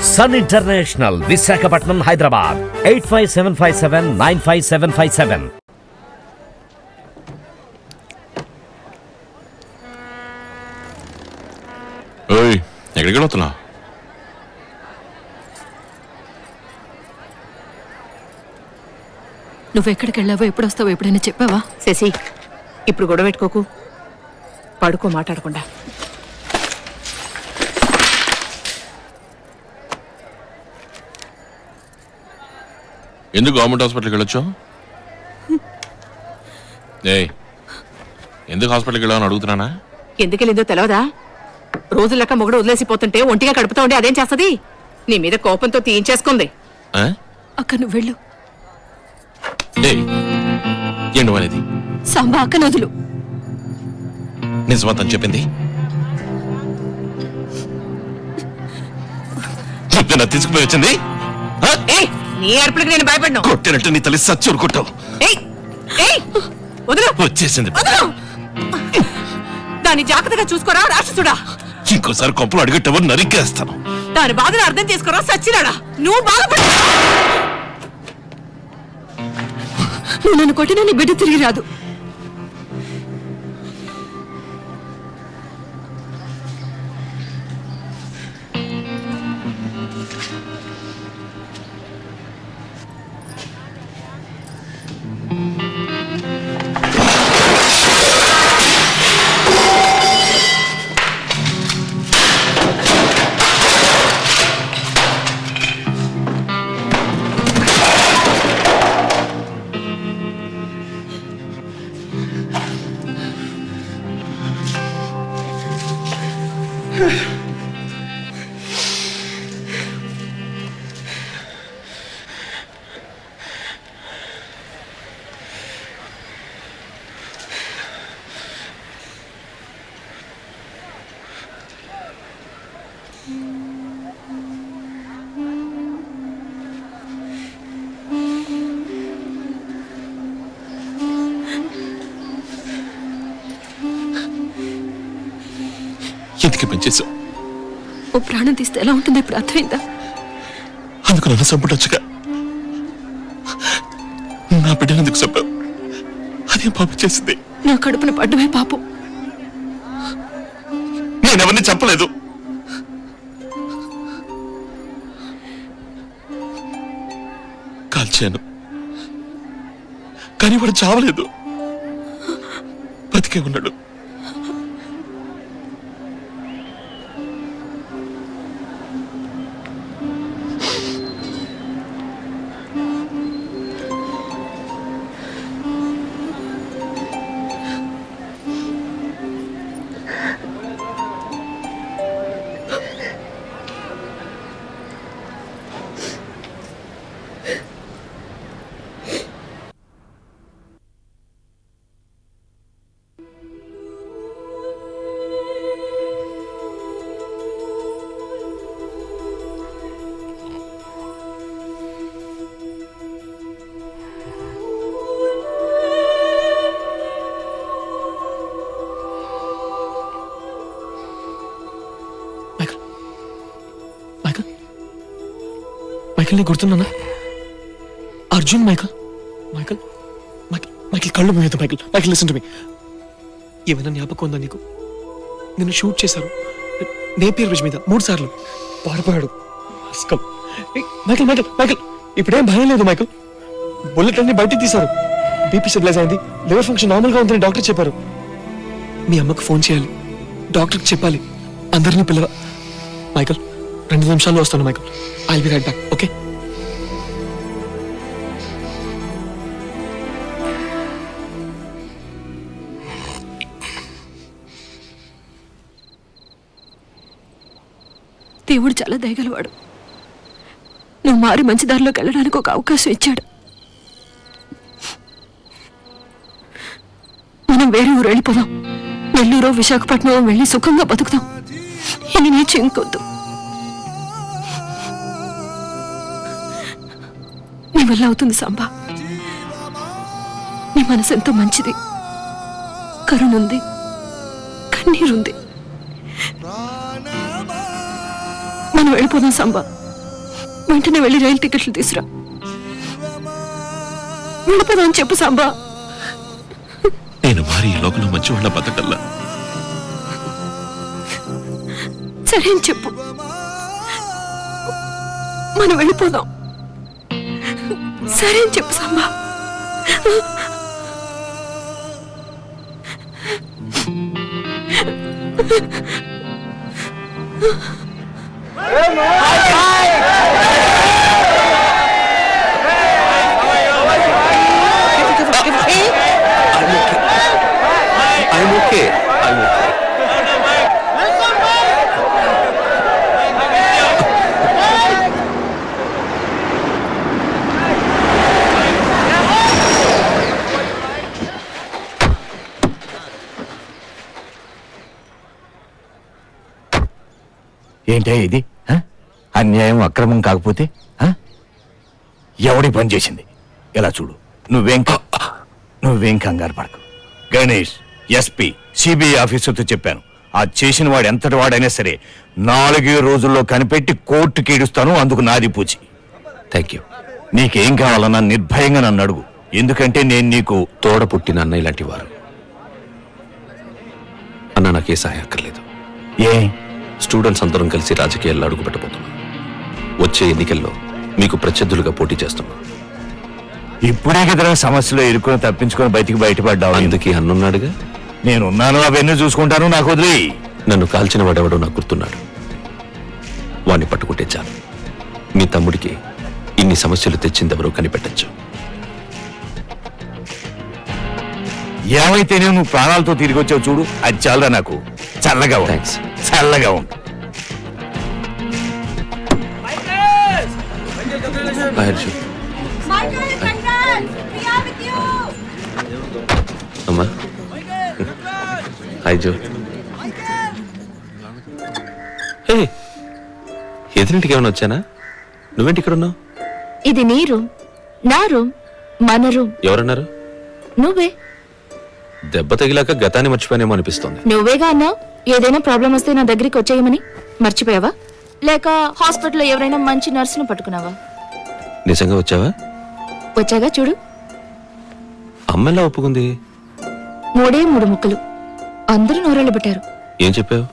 Sun international, Visakhapatnam, Hyderabad. 8575795757. ఎక్కడికి వెళ్తున్నా? నువ్వెక్కడికి వెళ్ళావో ఎప్పుడు వస్తావో ఎప్పుడైనా చెప్పావా? శశి, ఇప్పుడు గొడవ పెట్టుకోకు, పడుకో మాట్లాడకుండా. ఎందుకు గవర్నమెంట్ హాస్పిటల్కి వెళ్ళొచ్చు? ఎందుకు హాస్పిటల్కి వెళ్ళాలని అడుగుతున్నానా? ఎందుకు వెళ్ళిందో తెలవదా? రోజులక్క మొగుడు వదిలేసిపోతుంటే ఒంటిగా కడుపుతా ఉండి అదేం చేస్తది? నీ మీద కోపంతో తీయించేసుకుంది. అక్క నువ్వు వెళ్ళు. ఏండు అనేది? సాంబా అక్క నదులు నిజమతని చెప్పింది. చెప్తే తీసుకుపోయి వచ్చింది. నీ అర్పుడికి నేను భయపడ్డా. కొట్టినట్టు నీ తల్లి సచ్చురు కొట్టావు. వచ్చేసింది. దాన్ని జాగ్రత్తగా చూసుకోరా రాక్షసుడా. ఇంకోసారి కొంపలు అడిగేటప్పుడు నరికేస్తాను. దాని బాధను అర్థం చేసుకోరా సచ్చినాడా. నువ్వు బాధపడ. నువ్వు నన్ను కొట్టినా నీ బిడ్డ తిరిగి రాదు. ఎందుకు పనిచేసావు? ఓ ప్రాణం తీస్తే ఎలా ఉంటుందో ఇప్పుడు అర్థమైందా? అందుకు నన్ను చంపటొచ్చుగా. నా బిడ్డను ఎందుకు చంపావు? అదేం పాపం చేసింది? నా కడుపున పడ్డమే పాపం. నేనెవరిని చంపలేదు. కాల్చాను, కానీ వాడు చావలేదు, బతికే ఉన్నాడు. మైకల్, నీ గుర్తున్నానా? Arjun. Michael Michael Michael Michael కళ్ళు మూయద్దు. Michael Michael listen to me. ఏమైనా జ్ఞాపకం ఉందా నీకు? నిన్ను షూట్ చేశారు నేపియర్ బ్రిడ్జ్ మీద 3 సార్లు. పారిపోయాడు. మైకల్ మైకల్ మైకల్ ఇప్పుడేం భయం లేదు మైకల్. బుల్లెట్ అన్ని బయటికి తీశారు. బీపీ స్టెబిలైజ్ అయింది. లివర్ ఫంక్షన్ నార్మల్ గా ఉందని డాక్టర్ చెప్పారు. మీ అమ్మకు ఫోన్ చేయాలి, డాక్టర్కి చెప్పాలి, అందరినీ పిలవ. మైకల్ 2 నిమిషాల్లో వస్తాను Michael. I'll be right back. Okay? దేవుడు చాలా దయగలవాడు. నువ్వు మారి మంచి దారిలోకి వెళ్ళడానికి ఒక అవకాశం ఇచ్చాడు. మనం వేరే ఊరు వెళ్ళిపోదాం. నెల్లూరు, విశాఖపట్నం వెళ్ళి సుఖంగా బతుకుతాం. ఇది నీ చెంకొద్దు. నీ వల్ల అవుతుంది సాంబా. నీ మనసు ఎంతో మంచిది. కరుణుంది, కన్నీరుంది. మనం వెళ్ళిపోదాం సాంబా. వెంటనే వెళ్ళి రైలు టికెట్లు తీసురా. వెళ్ళిపోదాం చెప్పు సాంబా. నేను మారి ఈ లోకంలో మంచి వాళ్ళ బతకల్లా. సరే అని చెప్పు, మనం వెళ్ళిపోదాం. సరే అని చెప్పు సాంబా. I'm okay. ఏంటే ఇది? అన్యాయం అక్రమం కాకపోతే ఎవడి పని చేసింది? ఇలా చూడు, నువ్వేం కంగారు పడకు. గణేష్, ఎస్పీ, సిబిఐ ఆఫీసర్తో చెప్పాను. ఆ చేసిన వాడు ఎంతటి వాడైనా సరే 4 రోజుల్లో కనిపెట్టి కోర్టుకి ఈడుస్తాను. అందుకు నాది పూచి. Thank you. నీకేం కావాలన్నా నిర్భయంగా నన్ను అడుగు. ఎందుకంటే నేను నీకు తోడ పుట్టిన అన్న ఇలాంటి వారు. అన్న నాకే సహాయం అక్కర్లేదు. ఏ స్టూడెంట్స్ అందరం కలిసి రాజకీయాల్లో అడుగు పెట్టబోతున్నాం. వచ్చే ఎన్నికల్లో మీకు ప్రత్యర్థులుగా పోటీ చేస్తున్నాం. ఇప్పుడే కదరా సమస్యలో ఇరుక్కుని తప్పించుకొని బయటపడ్డావు. అందుకే అన్నున్నాడుగా. నేనున్నాను, అవన్నీ చూసుకుంటాను. నాకు వదిలి. నన్ను కాల్చిన వాడెవడో నాకు గుర్తున్నాడు. వాణ్ణి పట్టుకుంటే చాలు. మీ తమ్ముడికి ఇన్ని సమస్యలు తెచ్చిందెవరో కనిపెట్టచ్చు. ఏమైతేనే నువ్వు ప్రాణాలతో తిరిగి వచ్చావు చూడు, అది చాలరా నాకు. చల్లగా ఉండు. థ్యాంక్స్. చల్లగా ఉండు. అమ్మా, హాయ్ జో. ఎదురింటికి ఏమైనా వచ్చానా? నువ్వేంటి ఇక్కడ ఉన్నావు? ఇది నీ రూమ్, నా రూమ్, మన రూమ్. ఎవరన్నారు? నువ్వే. దెబ్బ తగిలాక గతాన్ని మర్చిపోయానేమో అనిపిస్తోంది. నువ్వేగా అన్నావు ఏదైనా ప్రాబ్లం వస్తే నా దగ్గరికి వచ్చేయమని. మర్చిపోయావా? లేక హాస్పిటల్లో ఎవరైనా మంచి నర్సును పట్టుకున్నావా? నిజంగా వచ్చావా? వచ్చాగా చూడు. అమ్మెలా ఒప్పుకుంది? 3 ముక్కలు. అందరూ నోరెళ్ళు పెట్టారు. ఏం చెప్పావు?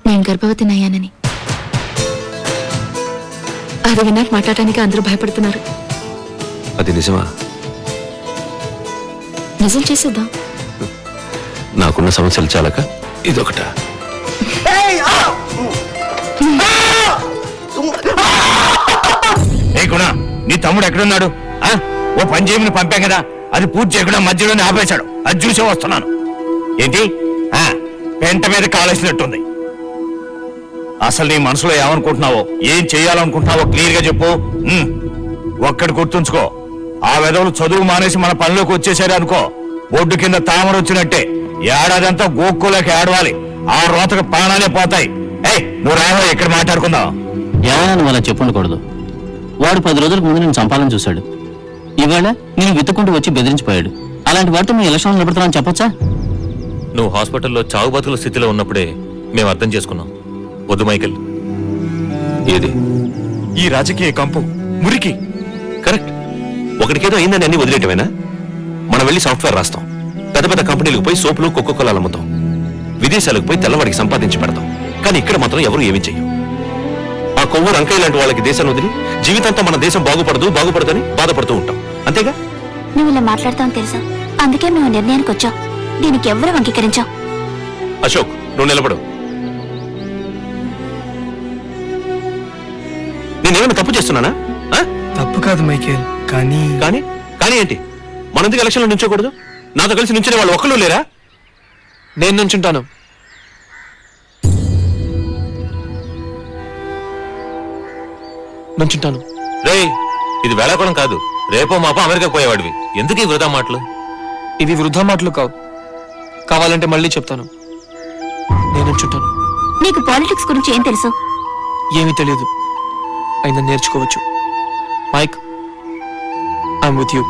నేను గర్భవతినయ్యానని. అది విన్నాక మాట్లాడటానికి అందరూ భయపడుతున్నారు. అది నిజమా? నిజం చేసేద్దాం. నాకున్న సమస్యలు చాలక ఇదొకట. ఏ గుణ, నీ తమ్ముడు ఎక్కడున్నాడు? ఓ పని చేయమని పంపాం కదా, అది పూర్తి చేయకుండా మధ్యలోనే ఆపేశాడు. అది చూసే వస్తున్నాను. ఏంటి? పెంట మీద కాలేసినట్టుంది. అసలు నీ మనసులో ఏమనుకుంటున్నావో, ఏం చేయాలనుకుంటున్నావో క్లియర్ గా చెప్పు. ఒక్కడి గుర్తుంచుకో, ఆ వెధవులు చదువు మానేసి మన పనిలోకి వచ్చేసారు అనుకో, బొడ్డు కింద తామర వచ్చినట్టే. ఏడాదంతా గోక్కోలేక ఏడవాలి. ఆ రోతకు ప్రాణాలే పోతాయి. నువ్వు రావో, ఇక్కడ మాట్లాడుకుందాం. ఏమైనా నువ్వు అలా చెప్పుండకూడదు. వాడు 10 రోజులకు ముందు నేను చంపాలని చూశాడు. ఇవాళ నేను వెతుక్కుంటూ వచ్చి బెదిరించిపోయాడు. అలాంటి వాడితో మేము ఎలక్షన్ నిలబెడతామని చెప్పొచ్చా? నువ్వు హాస్పిటల్లో చావు బతుకుల స్థితిలో ఉన్నప్పుడే మేము అర్థం చేసుకున్నాం. వద్దు మైకేల్. ఏది? ఈ రాజకీయ కంపు మురికి. కరెక్ట్. ఒకటికేదో అయిందని అన్ని వదిలేయటమేనా? మనం వెళ్ళి సాఫ్ట్వేర్ రాస్తాం, పెద్ద పెద్ద కంపెనీలకు పోయి సోపులు కోకోకోలాలు అమ్ముతాం, విదేశాలకు పోయి తెల్లవాడికి సంపాదించి పెడతాం. కానీ ఇక్కడ మాత్రం ఎవరు ఏమీ చెయ్యం. ఆ కొవ్వు రంకయ్య లాంటి వాళ్ళకి దేశాన్ని వదిలి జీవితంతో మన దేశం బాగుపడదని బాధపడుతూ ఉంటాం. అంతేగా? నువ్వు ఇలా మాట్లాడతావు తెలుసా? అందుకే మేము నిర్ణయానికి వచ్చాం. దీనికి ఎవరు అంగీకరించాం? అశోక్, నువ్వు నిలబడు. నేనేమైనా తప్పు చేస్తున్నానా? తప్పు కాదు మైకేల్, కానీ కానీ ఏంటి? మనందుకు ఎలక్షన్లో నుంచోకూడదు? నాతో కలిసి నుంచునే వాళ్ళు ఒక్కళ్ళు లేరా? నేను నుంచుంటాను. రేయ్, ఇది వేళాకోళం కాదు. రేపో మాపో అమెరికాకు పోయేవాడివి. ఎందుకు ఈ వృధా మాటలు? ఇవి వృధా మాటలు కావు. కావాలంటే మళ్ళీ చెప్తాను. నేను నుంచుంటాను. నీకు పాలిటిక్స్ గురించి ఏం తెలుసు? ఏమీ తెలియదు, అయినా నేర్చుకోవచ్చు. Mike, I'm with you.